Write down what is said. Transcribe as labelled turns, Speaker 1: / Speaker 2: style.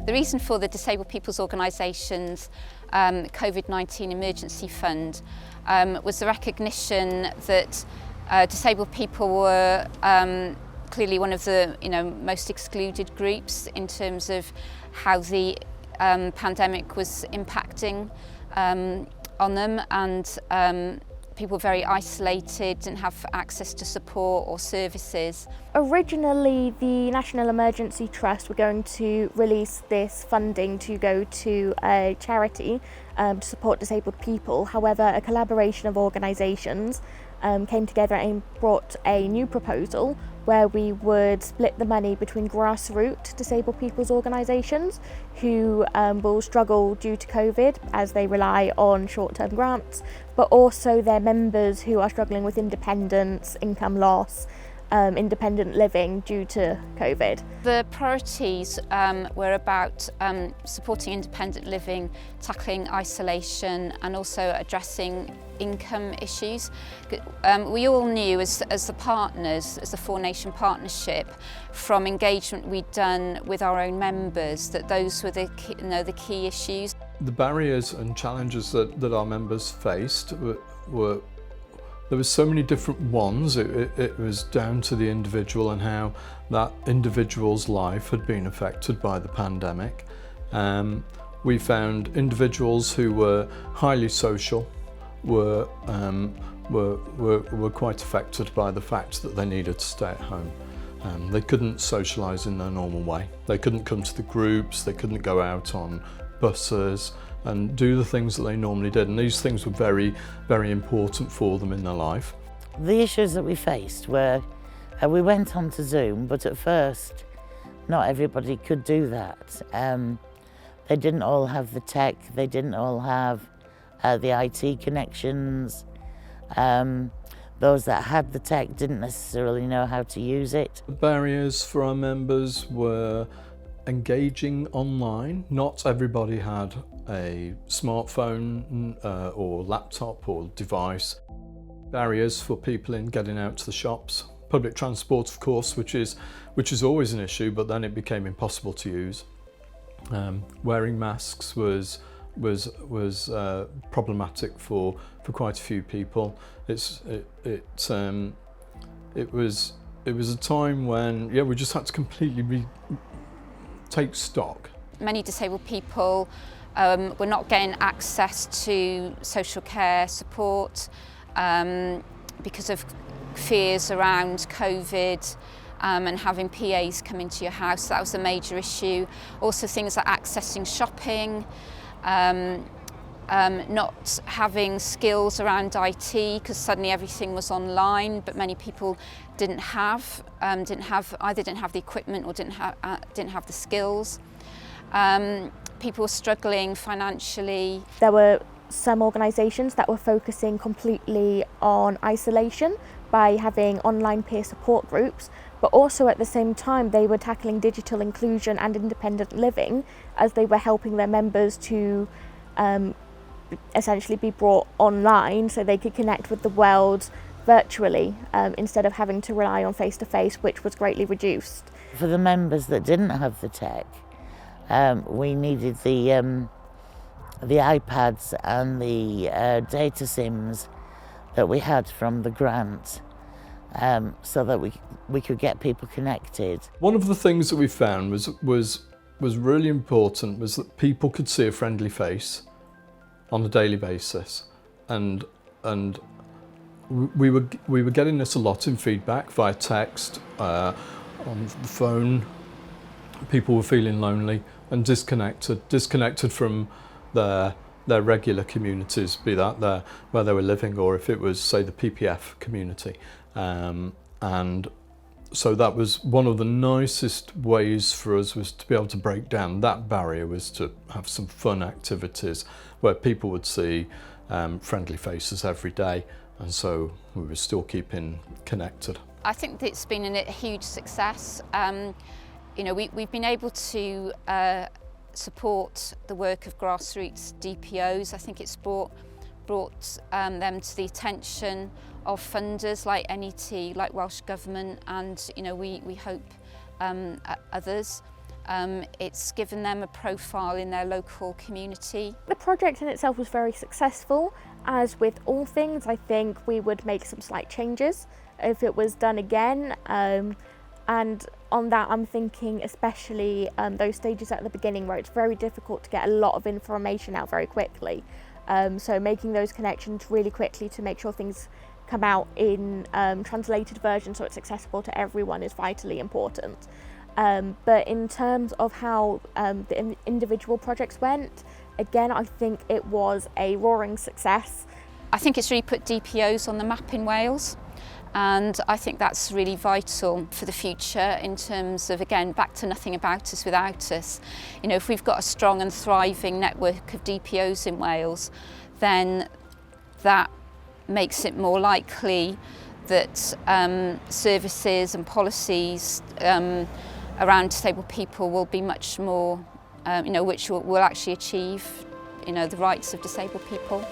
Speaker 1: The reason for the Disabled People's Organisation's COVID-19 Emergency Fund was the recognition that disabled people were clearly one of the most excluded groups in terms of how the pandemic was impacting on them, and people were very isolated, didn't have access to support or services.
Speaker 2: Originally, the National Emergency Trust were going to release this funding to go to a charity to support disabled people. However, a collaboration of organisations came together and brought a new proposal where we would split the money between grassroots disabled people's organisations who will struggle due to COVID as they rely on short-term grants, but also their members who are struggling with independence, income loss, independent living due to COVID.
Speaker 1: The priorities were about supporting independent living, tackling isolation, and also addressing income issues. We all knew as the partners, as the Four Nation Partnership, from engagement we'd done with our own members, that those were the key issues.
Speaker 3: The barriers and challenges that our members faced were there were so many different ones. It was down to the individual and how that individual's life had been affected by the pandemic. We found individuals who were highly social were quite affected by the fact that they needed to stay at home. They couldn't socialise in their normal way. They couldn't come to the groups, they couldn't go out on buses and do the things that they normally did, and these things were very, very important for them in their life.
Speaker 4: The issues that we faced were, we went on to Zoom, but at first not everybody could do that. They didn't all have the tech, they didn't all have the IT connections. Those that had the tech didn't necessarily know how to use it.
Speaker 3: The barriers for our members were engaging online. Not everybody had a smartphone or laptop or device. Barriers for people in getting out to the shops. Public transport, of course, which is always an issue, but then it became impossible to use. Wearing masks was problematic for quite a few people. It was a time when we just had to completely take stock.
Speaker 1: Many disabled people were not getting access to social care support because of fears around COVID and having PAs come into your house. That was a major issue. Also things like accessing shopping, not having skills around IT because suddenly everything was online, but many people didn't have the equipment or didn't have the skills. People were struggling financially.
Speaker 2: There were some organisations that were focusing completely on isolation by having online peer support groups, but also at the same time they were tackling digital inclusion and independent living as they were helping their members to essentially be brought online so they could connect with the world virtually instead of having to rely on face-to-face, which was greatly reduced.
Speaker 4: For the members that didn't have the tech, we needed the iPads and the data SIMs that we had from the grant so that we could get people connected. One
Speaker 3: of the things that we found was really important was that people could see a friendly face on a daily basis, and we were getting this a lot in feedback via text, on the phone. People were feeling lonely and disconnected from their regular communities, be that where they were living or if it was, say, the PPF community. And so that was one of the nicest ways for us, was to be able to break down that barrier, was to have some fun activities where people would see friendly faces every day, and so we were still keeping connected.
Speaker 1: I think it's been a huge success. We've been able to support the work of grassroots DPOs. I think it's brought them to the attention of funders like NET, like Welsh Government, and we hope others. It's given them a profile in their local community.
Speaker 2: The project in itself was very successful. As with all things, I think we would make some slight changes if it was done again. And on that, I'm thinking especially those stages at the beginning where it's very difficult to get a lot of information out very quickly. So making those connections really quickly to make sure things come out in translated version so it's accessible to everyone is vitally important. But in terms of how the individual projects went, again, I think it was a roaring success.
Speaker 1: I think it's really put DPOs on the map in Wales. And I think that's really vital for the future in terms of, again, back to nothing about us without us. You know, if we've got a strong and thriving network of DPOs in Wales, then that makes it more likely that services and policies around disabled people will be much more, which will actually achieve, the rights of disabled people.